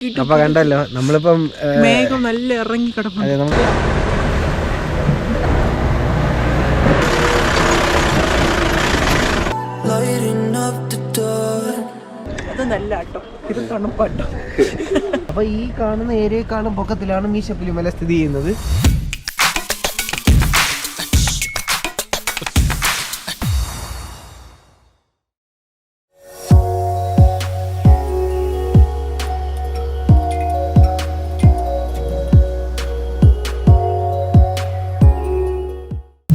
അപ്പൊ കണ്ടല്ലോ നമ്മളിപ്പം മേഘം നല്ല ഇറങ്ങി കിടപ്പുണ്ട്. നമുക്ക് അത് നല്ല ആട്ടോ, ഇത് തണുപ്പാട്ടോ. അപ്പൊ ഈ കാണുന്ന ഏരിയക്കാളും പൊക്കത്തിലാണ് മീശപ്പുലിമല സ്ഥിതി ചെയ്യുന്നത്.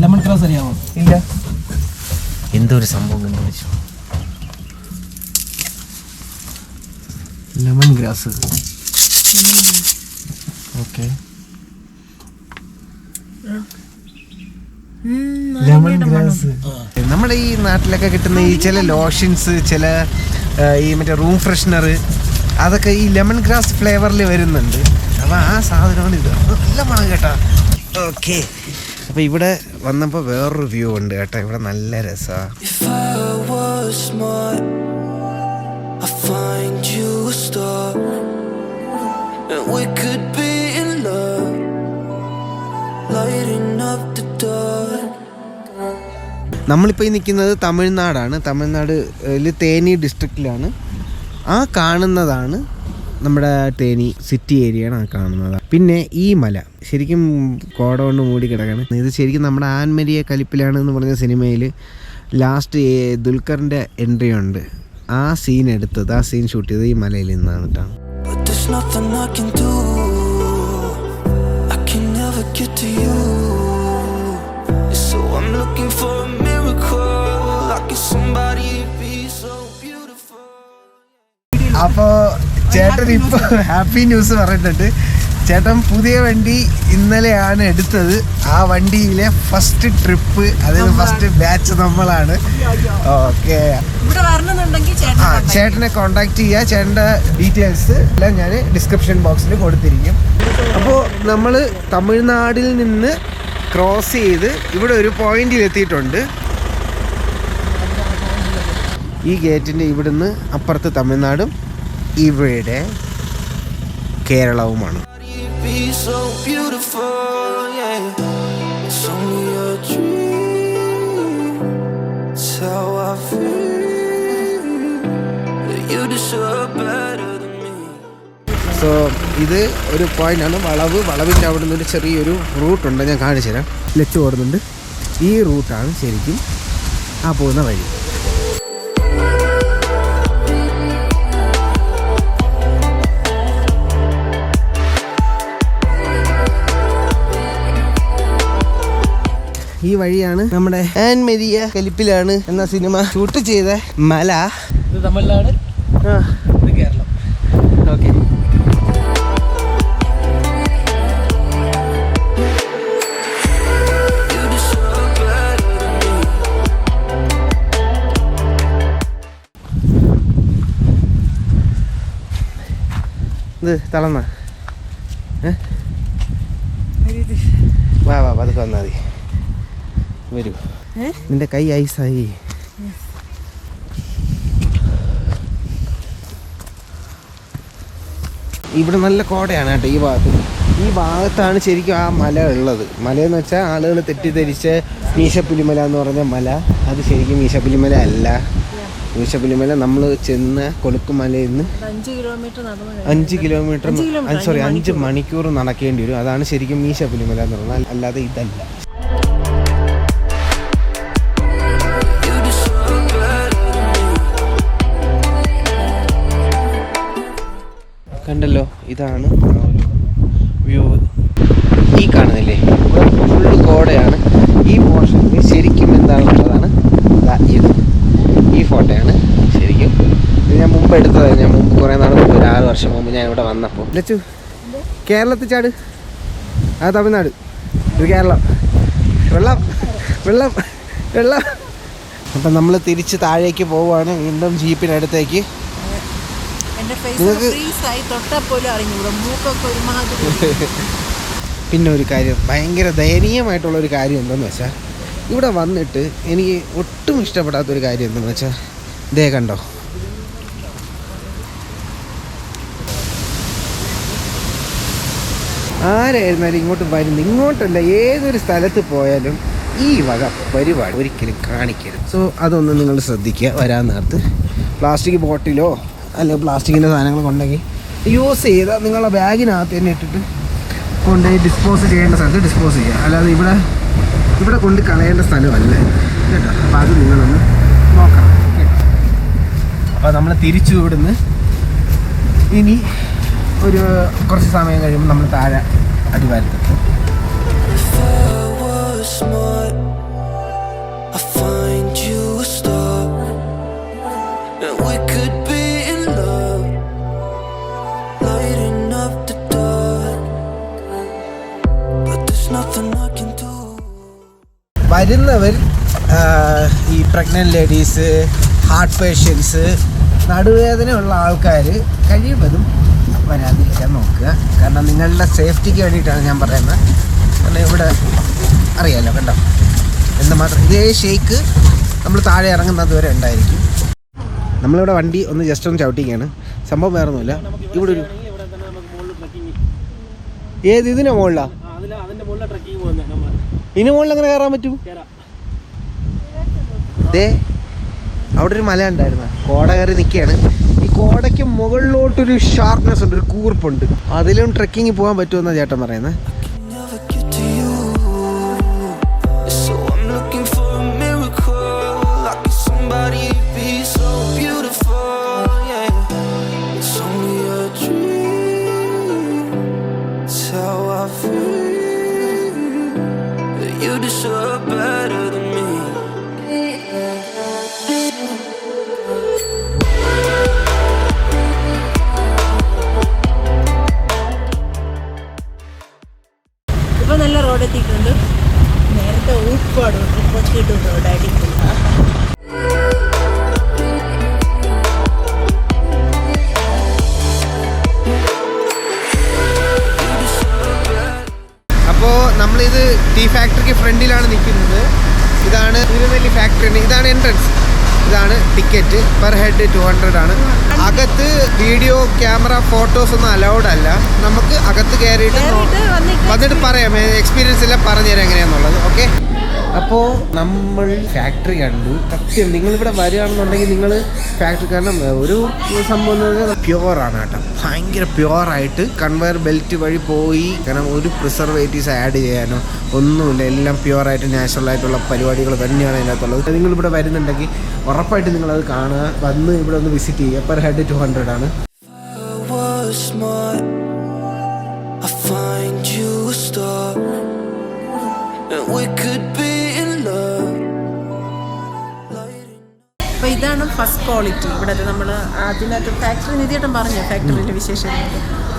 ലെമൺ ഗ്രാസ് അറിയാമോ? ഇല്ല, എന്തോ ഒരു സംഭവം കണ്ടുപിടിച്ചു. Lemon grass. Okay, lemon grass നമ്മുടെ ഈ നാട്ടിലൊക്കെ കിട്ടുന്ന ഈ ചില ലോഷൻസ്, ചില ഈ മറ്റേ റൂം ഫ്രഷ്നർ, അതൊക്കെ ഈ ലെമൺ ഗ്രാസ് ഫ്ലേവറിൽ വരുന്നുണ്ട്. അപ്പോൾ ആ സാധനമാണ് ഇത്. നല്ല മണം കേട്ടോ. ഓക്കെ, അപ്പോൾ ഇവിടെ വന്നപ്പോൾ വേറൊരു വ്യൂ ഉണ്ട് കേട്ടോ. ഇവിടെ നല്ല രസമാണ്. നമ്മളിപ്പോൾ ഈ നിൽക്കുന്നത് തമിഴ്നാടാണ്. തമിഴ്നാടിൽ തേനി ഡിസ്ട്രിക്റ്റിലാണ്. ആ കാണുന്നതാണ് നമ്മുടെ തേനി സിറ്റി ഏരിയയാണ്. ആ കാണുന്നത്. പിന്നെ ഈ മല ശരിക്കും കോട കൊണ്ട് മൂടി കിടക്കാണ്. ഇത് ശരിക്കും നമ്മുടെ ആൻമരിയ കലിപ്പിലാണ് എന്ന് പറഞ്ഞ സിനിമയിൽ ലാസ്റ്റ് ദുൽഖറിൻ്റെ എൻട്രി ഉണ്ട്. ആ സീൻ എടുത്തത്, ആ സീൻ ഷൂട്ട് ചെയ്തത് ഈ മലയിൽ നിന്നാണ് കേട്ടോ. അപ്പോൾ ചേട്ടൻ ഇപ്പോൾ ഹാപ്പി ന്യൂസ് പറഞ്ഞിട്ടുണ്ട്. ചേട്ടൻ പുതിയ വണ്ടി ഇന്നലെയാണ് എടുത്തത്. ആ വണ്ടിയിലെ ഫസ്റ്റ് ട്രിപ്പ്, അതായത് ഫസ്റ്റ് ബാച്ച് നമ്മളാണ്. ഓക്കെ, ചേട്ടനെ കോണ്ടാക്ട് ചെയ്യുക. ചേട്ടൻ്റെ ഡീറ്റെയിൽസ് എല്ലാം ഞാൻ ഡിസ്ക്രിപ്ഷൻ ബോക്സിൽ കൊടുത്തിരിക്കും. അപ്പോൾ നമ്മൾ തമിഴ്നാടിൽ നിന്ന് ക്രോസ് ചെയ്ത് ഇവിടെ ഒരു പോയിന്റിൽ എത്തിയിട്ടുണ്ട്. ഈ ഗേറ്റിൻ്റെ ഇവിടുന്ന് അപ്പുറത്ത് തമിഴ്നാടും ഇവിടെ കേരളവുമാണ്. സോ ഇത് ഒരു പോയിന്റാണ്, വളവിൻ്റെ അവിടെ നിന്ന് ഒരു ചെറിയൊരു റൂട്ടുണ്ട്. ഞാൻ കാണിച്ചു തരാം. ലെറ്റ് ഓടുന്നുണ്ട്. ഈ റൂട്ടാണ് ശരിക്കും ആ പോകുന്ന വഴി. ഈ വഴിയാണ് നമ്മുടെ ആൻമരിയ കലിപ്പിലാണ് എന്ന സിനിമ ഷൂട്ട് ചെയ്ത മല. ഇത് തമിഴ്നാട്, ഇത് കേരളം. ഓക്കെ, ഇത് തളന്ന വാ വാ പതുക്കെ വന്നാൽ മതി. വരൂ, നിന്റെ കൈ ഐസായി. ഇവിടെ നല്ല കോടയാണ് കേട്ടോ ഈ ഭാഗത്ത്. ഈ ഭാഗത്താണ് ശരിക്കും ആ മല ഉള്ളത്. മലയെന്ന് വെച്ചാൽ ആളുകൾ തെറ്റിദ്ധരിച്ച് മീശപ്പുലിമല എന്ന് പറഞ്ഞ മല, അത് ശരിക്കും മീശപ്പുലിമല അല്ല. മീശപ്പുലിമല നമ്മൾ ചെന്ന കൊളുക്കുമലയിൽ നിന്ന് 5 മണിക്കൂർ നടക്കേണ്ടി വരും. അതാണ് ശരിക്കും മീശപ്പുലിമല എന്ന് പറഞ്ഞാൽ, അല്ലാതെ ഇതല്ല. കണ്ടല്ലോ, ഇതാണ് വ്യൂ. ഈ കാണുന്നില്ലേ, ഫുള്ള് കോടയാണ്. ഈ പോർഷനിൽ ശരിക്കും എന്താണെന്നുള്ളതാണ് ഇത്. ഈ ഫോട്ടോയാണ് ശരിക്കും. ഇത് ഞാൻ മുമ്പ് എടുത്തതാണ്. ഞാൻ മുമ്പ് കുറേ നാൾ മുമ്പ്, ഒരു 6 വർഷം മുമ്പ് ഞാൻ ഇവിടെ വന്നപ്പോൾ. ലച്ചു, കേരളത്തിൽ ചാട്. ആ തമിഴ്നാട്, ഇത് കേരളം. വെള്ളം വെള്ളം വെള്ളം. അപ്പം നമ്മൾ തിരിച്ച് താഴേക്ക് പോവുകയാണ്, വീണ്ടും ജീപ്പിനടുത്തേക്ക്. പിന്നെ ഒരു കാര്യം, ഭയങ്കര ദയനീയമായിട്ടുള്ളൊരു കാര്യം എന്താണെന്ന് വെച്ചാൽ, ഇവിടെ വന്നിട്ട് എനിക്ക് ഒട്ടും ഇഷ്ടപ്പെടാത്തൊരു കാര്യം എന്താണെന്ന് വെച്ചാൽ, ഇതേ കണ്ടോ, ആരായിരുന്നാലും ഇങ്ങോട്ട് വരുന്നു. ഇങ്ങോട്ടല്ല, ഏതൊരു സ്ഥലത്ത് പോയാലും ഈ വക പരിപാടി ഒരിക്കലും കാണിക്കരുത്. സോ അതൊന്ന് നിങ്ങൾ ശ്രദ്ധിക്കുക. വരാൻ നേരത്ത് പ്ലാസ്റ്റിക് ബോട്ടിലോ അല്ലെങ്കിൽ പ്ലാസ്റ്റിക്കിൻ്റെ സാധനങ്ങളൊക്കെ ഉണ്ടെങ്കിൽ യൂസ് ചെയ്താൽ നിങ്ങളെ ബാഗിനകത്ത് തന്നെ ഇട്ടിട്ട് കൊണ്ടുപോയി ഡിസ്പോസ് ചെയ്യേണ്ട സ്ഥലത്ത് ഡിസ്പോസ് ചെയ്യുക. അല്ലാതെ ഇവിടെ കൊണ്ട് കളയേണ്ട സ്ഥലമല്ല കേട്ടോ. അപ്പോൾ അത് നിങ്ങളൊന്ന് നോക്കണം കേട്ടോ. അപ്പോൾ നമ്മൾ തിരിച്ചു ഇവിടുന്ന് ഇനി ഒരു കുറച്ച് സമയം കഴിയുമ്പോൾ നമ്മൾ താഴെ അടിവാരത്തെത്തും. വരുന്നവർ ഈ പ്രഗ്നൻറ്റ് ലേഡീസ്, ഹാർട്ട് പേഷ്യൻസ്, നടുവേദനയുള്ള ആൾക്കാർ കഴിയുന്നതും വരാതിരിക്കാൻ നോക്കുക. കാരണം നിങ്ങളുടെ സേഫ്റ്റിക്ക് വേണ്ടിയിട്ടാണ് ഞാൻ പറയുന്നത്. കാരണം ഇവിടെ അറിയാമല്ലോ കണ്ടോ എന്തുമാത്രം ഇതേ ഷേക്ക് നമ്മൾ താഴെ ഇറങ്ങുന്നത് വരെ ഉണ്ടായിരിക്കും. നമ്മളിവിടെ വണ്ടി ഒന്ന് ജസ്റ്റ് ഒന്ന് ചവിട്ടിക്കുകയാണ്. സംഭവം വേറെ ഒന്നുമില്ല. ഇവിടെ ഒരു ഏത് ഇതിൻ്റെ മുകളിലാണ്? ഇതിന് മുകളിൽ അങ്ങനെ കയറാൻ പറ്റൂ? ദേ അവിടെ ഒരു മല ഉണ്ടായിരുന്നു, കോട കയറി നിൽക്കുകയാണ്. ഈ കോടയ്ക്ക് മുകളിലോട്ടൊരു ഷാർപ്നെസ് ഉണ്ട്, ഒരു കൂർപ്പുണ്ട്. അതിലും ട്രെക്കിങ് പോകാൻ പറ്റുമെന്നാണ് ചേട്ടൻ പറയുന്നത്. ഇപ്പൊ നല്ല റോഡ് എത്തിയിട്ടുണ്ട്. നേരത്തെ ഊപ്പാട് പൊട്ടിയിട്ടുണ്ട് റോഡായിട്ട്. അപ്പോൾ നമ്മളിത് ടീ ഫാക്ടറിക്ക് ഫ്രണ്ടിലാണ് നിൽക്കുന്നത്. ഇതാണ് തിരുനെല്ലി ഫാക്ടറി. ഇതാണ് എൻട്രൻസ്. ഇതാണ് ടിക്കറ്റ്. പെർ ഹെഡ് 200 ആണ്. അകത്ത് വീഡിയോ, ക്യാമറ, ഫോട്ടോസ് ഒന്നും അലൗഡ് അല്ല. നമുക്ക് അകത്ത് കയറിയിട്ട് വന്നിട്ട് പറയാം, എക്സ്പീരിയൻസ് എല്ലാം പറഞ്ഞുതരാം എങ്ങനെയാണെന്നുള്ളത്. ഓക്കെ, അപ്പോൾ നമ്മൾ ഫാക്ടറി കണ്ടു. സത്യം നിങ്ങളിവിടെ വരികയാണെന്നുണ്ടെങ്കിൽ നിങ്ങൾ ഫാക്ടറി, കാരണം ഒരു സംഭവം എന്ന് പറഞ്ഞാൽ പ്യുവറാണ് കേട്ടോ. ഭയങ്കര പ്യുവറായിട്ട് കൺവെയർ ബെൽറ്റ് വഴി പോയി. കാരണം ഒരു പ്രിസർവേറ്റീവ്സ് ആഡ് ചെയ്യാനോ ഒന്നുമില്ല. എല്ലാം പ്യുവറായിട്ട് നാച്ചുറലായിട്ടുള്ള പരിപാടികൾ തന്നെയാണ് അതിനകത്തുള്ളത്. നിങ്ങളിവിടെ വരുന്നുണ്ടെങ്കിൽ ഉറപ്പായിട്ട് നിങ്ങളത് കാണുക. വന്ന് ഇവിടെ ഒന്ന് വിസിറ്റ് ചെയ്യുക. പെർ ഹെഡ് 200 ആണ്. അപ്പോൾ ഇതാണ് ഫസ്റ്റ് ക്വാളിറ്റി ഇവിടുത്തെ. നമ്മൾ അതിനകത്ത് ഫാക്ടറി നിധിയേട്ടൻ പറഞ്ഞു ഫാക്ടറിയുടെ വിശേഷങ്ങൾ.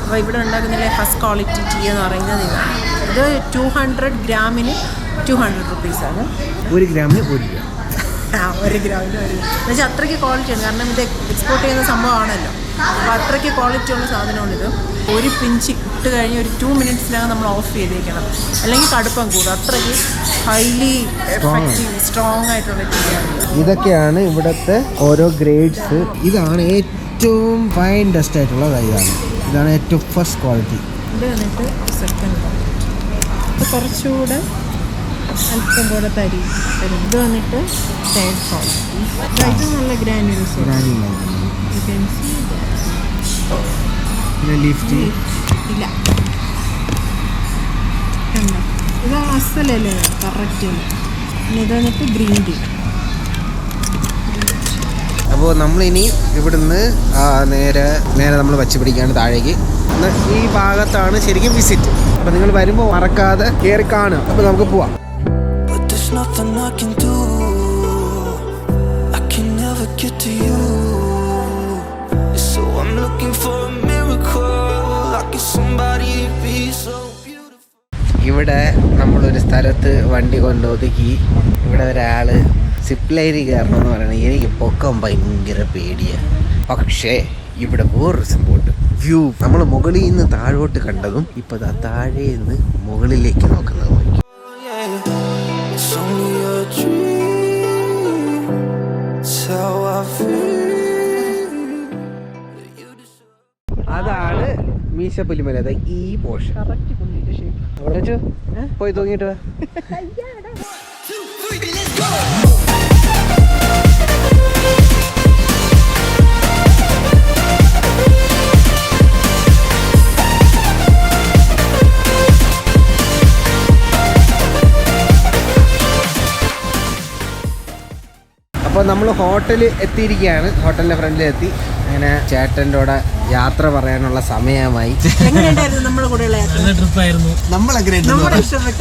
അപ്പോൾ ഇവിടെ ഉണ്ടാക്കുന്നില്ലേ ഫസ്റ്റ് ക്വാളിറ്റി ടീ എന്ന് പറയുന്നത് ഇതാണ്. ഇത് 200 ഗ്രാമിന് 200 റുപ്പീസാണ്. 1 ഗ്രാമിന് 1 രൂപ. 1 ഗ്രാമിന് 1 രൂപ എന്ന് വെച്ചാൽ അത്രയ്ക്ക് ക്വാളിറ്റിയാണ്. കാരണം ഇത് എക്സ്പോർട്ട് ചെയ്യുന്ന സംഭവമാണല്ലോ. അപ്പോൾ അത്രയ്ക്ക് ക്വാളിറ്റി ഉള്ള സാധനമാണിത്. ഒരു പിഞ്ച് ഇട്ട് കഴിഞ്ഞ് ഒരു 2 മിനിറ്റ്സിനകം നമ്മൾ ഓഫ് ചെയ്തേക്കണം, അല്ലെങ്കിൽ കടുപ്പം കൂടും. അത്രയ്ക്ക് ഹൈലി എഫക്റ്റീവ് സ്ട്രോങ് ആയിട്ടുള്ള ടീയാണ്. ഇതൊക്കെയാണ് ഇവിടുത്തെ ഓരോ ഗ്രേഡ്സ്. ഇതാണ് ഏറ്റവും ഫൈൻ ഡസ്റ്റ് ആയിട്ടുള്ള ഇതാണ് ഏറ്റവും ഫസ്റ്റ് ക്വാളിറ്റി. ഇത് വന്നിട്ട് സെക്കൻഡ് ക്വാളിറ്റി. ഇത് കുറച്ചുകൂടെ അല്പം കൂടെ തരി തരും. ഇത് വന്നിട്ട് തേർഡ് ക്വാളിറ്റി. ഇത് നല്ല ഗ്രാനുലസ് ലിഫ്റ്റ് ഇല്ല. ഇത് അസലല്ലേ കറക്റ്റ്. പിന്നെ ഇത് വന്നിട്ട് ഗ്രീൻ ടീ. അപ്പോൾ നമ്മളിനി ഇവിടുന്ന് നേരെ നമ്മൾ വച്ച് പിടിക്കുകയാണ് താഴേക്ക്. ഈ ഭാഗത്താണ് ശരിക്കും വിസിറ്റ്. അപ്പോൾ നിങ്ങൾ വരുമ്പോൾ മറക്കാതെ കയറി കാണുക. അപ്പോൾ നമുക്ക് പോവാം. ഇവിടെ നമ്മളൊരു സ്ഥലത്ത് വണ്ടി കൊണ്ടൊതുക്കി. ഇവിടെ ഒരാൾ സിപ്പ് ലൈനിൽ കയറണമെന്ന് പറയണത്. എനിക്ക് പൊക്കം ഭയങ്കര പേടിയാണ്. പക്ഷേ ഇവിടെ വേറൊരു സംഭവമുണ്ട്. വ്യൂ നമ്മൾ മുകളിൽ നിന്ന് താഴോട്ട് കണ്ടതും ഇപ്പോൾ താഴെ നിന്ന് മുകളിലേക്ക് നോക്കുന്നത് നോക്കി. അതാണ് മീശ പുലിമല അതാ ഈ പോർഷൻ കറക്റ്റ് പുള്ളിയുടെ ഷേപ്പ്. അവിടെ വെച്ചു പോയി തൂങ്ങിയിട്ട് വാ. അപ്പോൾ നമ്മൾ ഹോട്ടലിൽ എത്തിയിരിക്കുകയാണ്. ഹോട്ടലിൻ്റെ ഫ്രണ്ടിൽ എത്തി. അങ്ങനെ ചേട്ടൻ്റെ കൂടെ യാത്ര പറയാനുള്ള സമയമായി. എങ്ങനെയുണ്ടായിരുന്നു നമ്മുടെ കൂടെയുള്ള യാത്ര? നല്ല ട്രിപ്പായിരുന്നു. നമ്മളെ ഇഷ്ടപ്പെട്ട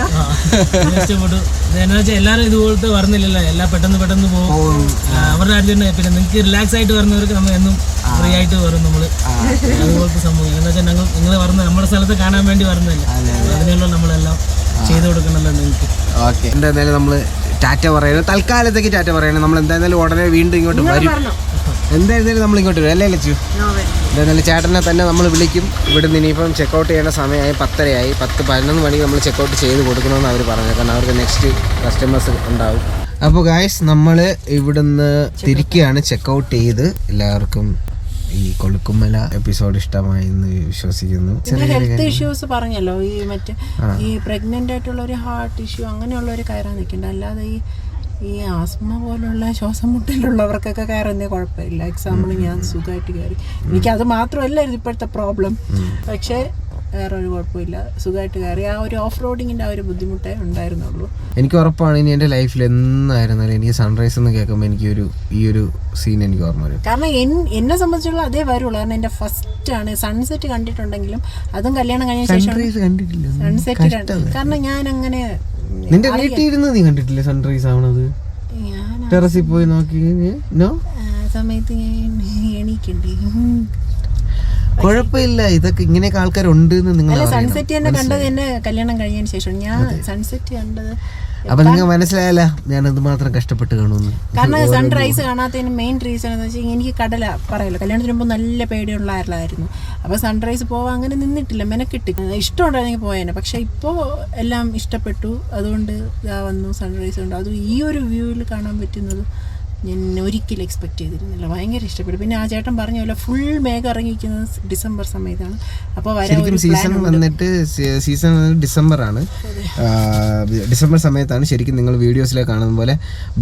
ഇഷ്ടപ്പെട്ടു. എന്നാ വെച്ചാൽ എല്ലാവരും ഇതുപോലത്തെ പറഞ്ഞില്ലല്ലോ, എല്ലാം പെട്ടെന്ന് പോകും. അവരുടെ കാര്യം തന്നെ. പിന്നെ നിങ്ങൾക്ക് റിലാക്സ് ആയിട്ട് വരുന്നവർക്ക് നമ്മൾ എന്നും ഫ്രീ ആയിട്ട് വരും. നമ്മള് അതുപോലത്തെ സംഭവം എന്താ വെച്ചാൽ നിങ്ങൾ പറഞ്ഞ നമ്മുടെ സ്ഥലത്ത് കാണാൻ വേണ്ടി വരുന്നതല്ലേ, അതിനുള്ള നമ്മളെല്ലാം ചെയ്തു കൊടുക്കണല്ലോ നിങ്ങൾക്ക്. ഓക്കെ, എന്തായാലും നമ്മൾ ടാറ്റ പറയുന്നത് തൽക്കാലത്തേക്ക് ടാറ്റ പറയുന്നത്. നമ്മൾ എന്തായാലും ഉടനെ വീണ്ടും ഇങ്ങോട്ട് വരും. എന്തായിരുന്നാലും നമ്മൾ ഇങ്ങോട്ട് വരും അല്ലേ ലച്ചു? എന്തായാലും ചേട്ടനെ തന്നെ നമ്മൾ വിളിക്കും. ഇവിടുന്ന് ഇനിയിപ്പം ചെക്കൗട്ട് ചെയ്യേണ്ട സമയമായി. 10:30 10-11 മണിക്ക് നമ്മൾ ചെക്കൗട്ട് ചെയ്ത് കൊടുക്കണമെന്ന് അവർ പറഞ്ഞു. കാരണം അവർക്ക് നെക്സ്റ്റ് കസ്റ്റമേഴ്സ് ഉണ്ടാവും. അപ്പോൾ ഗായ്സ്, നമ്മൾ ഇവിടുന്ന് തിരിക്കുകയാണ് ചെക്കൗട്ട് ചെയ്ത്. എല്ലാവർക്കും ഈ കൊളുക്കുമല എപ്പിസോഡ് ഇഷ്ടമായി എന്ന് വിശ്വസിക്കുന്നു. ഹെൽത്ത് ഇഷ്യൂസ് പറഞ്ഞല്ലോ, ഈ പ്രഗ്നന്റ് ആയിട്ടുള്ള ഒരു ഹാർട്ട് ഇഷ്യൂ അങ്ങനെയുള്ളവർ കയറാൻ നിൽക്കണ്ട. അല്ലാതെ ഈ ആസ്മ പോലുള്ള ശ്വാസം മുട്ടലുള്ളവർക്കൊക്കെ കയറുന്നേ കുഴപ്പമില്ല. എക്സാമ്പിൾ ഞാൻ സുഖമായിട്ട് കയറി. എനിക്കത് മാത്രമല്ലായിരുന്നു ഇപ്പോഴത്തെ പ്രോബ്ലം. പക്ഷേ വേറൊരു കുഴപ്പമില്ല, സുഖമായിട്ട് കയറി. ആ ഒരു ഓഫ് റോഡിങ്ങിൻ്റെ ആ ഒരു ബുദ്ധിമുട്ടേ ഉണ്ടായിരുന്നുള്ളൂ. എനിക്ക് ഉറപ്പാണ് ഇനി എൻ്റെ ലൈഫിൽ എന്നായിരുന്നാലും എനിക്ക് സൺറൈസ് എന്ന് കേൾക്കുമ്പോൾ ഈ ഒരു സീൻ എനിക്ക് ഓർമ്മ വരും. കാരണം എന്നെ സംബന്ധിച്ചുള്ള അതേ വരുള്ളൂ. കാരണം എൻ്റെ ഫസ്റ്റാണ്. സൺസെറ്റ് കണ്ടിട്ടുണ്ടെങ്കിലും അതും കല്യാണം കഴിഞ്ഞ ശേഷം സൺസെറ്റ്. കാരണം ഞാൻ അങ്ങനെ നിന്റെ വീട്ടിൽ ഇരുന്ന് നീ കണ്ടിട്ടില്ലേ സൺറൈസ് ആവണത്? ടെറസിൽ പോയി നോക്കി സമയത്ത് ഞാൻ എണീക്കണ്ടേ? കുഴപ്പമില്ല, ഇതൊക്കെ ഇങ്ങനെയൊക്കെ ആൾക്കാരുണ്ട്. നിങ്ങൾ സൺസെറ്റ് തന്നെ കണ്ടത് എന്നെ കല്യാണം കഴിഞ്ഞതിന് ശേഷം. ഞാൻ സൺസെറ്റ് കണ്ടത് അപ്പൊ നിങ്ങൾക്ക് മനസ്സിലായല്ല ഞാൻ എന്തുമാത്രം കഷ്ടപ്പെട്ട് കാണുന്നു. കാരണം സൺറൈസ് കാണാത്തതിന് മെയിൻ റീസൺ എന്ന് വെച്ചാൽ എനിക്ക് കടല പറയല്ലോ, കല്യാണത്തിന് മുമ്പ് നല്ല പേടിയുള്ള ആയിരുന്നു. അപ്പോൾ സൺറൈസ് പോവാൻ അങ്ങനെ നിന്നിട്ടില്ല, മെനക്കിട്ട്. ഇഷ്ടമുണ്ടായിരുന്നെങ്കിൽ പോയേനെ. പക്ഷെ ഇപ്പോൾ എല്ലാം ഇഷ്ടപ്പെട്ടു. അതുകൊണ്ട് ഇതാ വന്നു സൺറൈസ് ഉണ്ട്. അതും ഈ ഒരു വ്യൂവിൽ കാണാൻ പറ്റുന്നത് ഞാൻ ഒരിക്കലും എക്സ്പെക്ട് ചെയ്തിരുന്നില്ല. ഭയങ്കര ഇഷ്ടപ്പെട്ടു. പിന്നെ ആ ചേട്ടൻ പറഞ്ഞ പോലെ ഫുൾ മേഘം ഇറങ്ങിയിരിക്കുന്നത് ഡിസംബർ സമയത്താണ്. അപ്പോൾ സീസൺ വന്നിട്ട് ഡിസംബർ ആണ്. ഡിസംബർ സമയത്താണ് ശരിക്കും നിങ്ങൾ വീഡിയോസിലേക്ക് കാണുന്ന പോലെ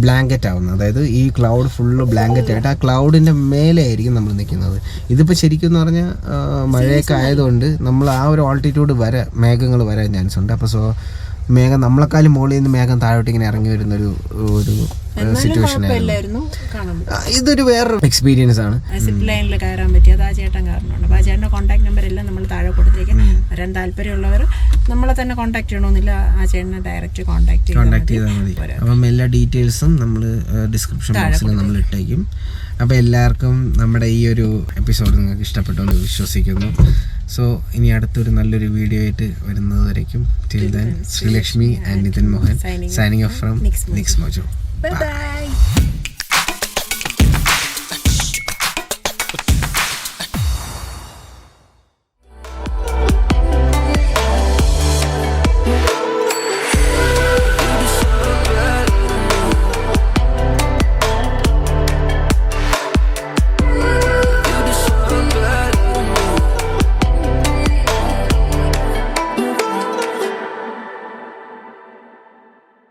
ബ്ലാങ്കറ്റ് ആവുന്നത്. അതായത് ഈ ക്ലൗഡ് ഫുള്ള് ബ്ലാങ്കറ്റ് ആയിട്ട് ആ ക്ലൗഡിൻ്റെ മേലെ ആയിരിക്കും നമ്മൾ നിൽക്കുന്നത്. ഇതിപ്പോൾ ശരിക്കും എന്ന് പറഞ്ഞാൽ മഴയൊക്കെ ആയതുകൊണ്ട് നമ്മൾ ആ ഒരു ഓൾട്ടിറ്റ്യൂഡ് വരെ മേഘങ്ങൾ വരാൻ ചാൻസ് ഉണ്ട്. അപ്പോൾ മേഘം നമ്മളെക്കാളും മുകളിൽ നിന്ന് മേഘം താഴോട്ട് ഇങ്ങനെ ഇറങ്ങി വരുന്നൊരു സിറ്റുവേഷൻ ആയിരുന്നു. ഇതൊരു വേറൊരു എക്സ്പീരിയൻസ് ആണ്. സിപ്പ് ലൈനിൽ കയറാൻ പറ്റി. അത് ആ ചേട്ടൻ കാരണമാണ്. അപ്പോൾ ആ ചേട്ടൻ്റെ കോൺടാക്ട് നമ്പർ എല്ലാം നമ്മൾ താഴെ കൊടുത്തേക്കാം. വരാൻ താല്പര്യമുള്ളവർ നമ്മളെ തന്നെ കോൺടാക്ട് ചെയ്യണമെന്നില്ല, ആ ചേട്ടനെ ഡയറക്റ്റ് കോൺടാക്ട് ചെയ്താൽ മതി. അപ്പം എല്ലാ ഡീറ്റെയിൽസും നമ്മൾ ഡിസ്ക്രിപ്ഷൻ ബോക്സിൽ നമ്മൾ ഇട്ടേക്കും. അപ്പോൾ എല്ലാവർക്കും നമ്മുടെ ഈ ഒരു എപ്പിസോഡ് നിങ്ങൾക്ക് ഇഷ്ടപ്പെട്ടു എന്ന് വിശ്വസിക്കുന്നു. സോ ഇനി അടുത്തൊരു നല്ലൊരു വീഡിയോ ആയിട്ട് വരുന്നത് വരയ്ക്കും. Till then, Sreelakshmi and Nithin Mohan signing off from Niksmojo. Bye.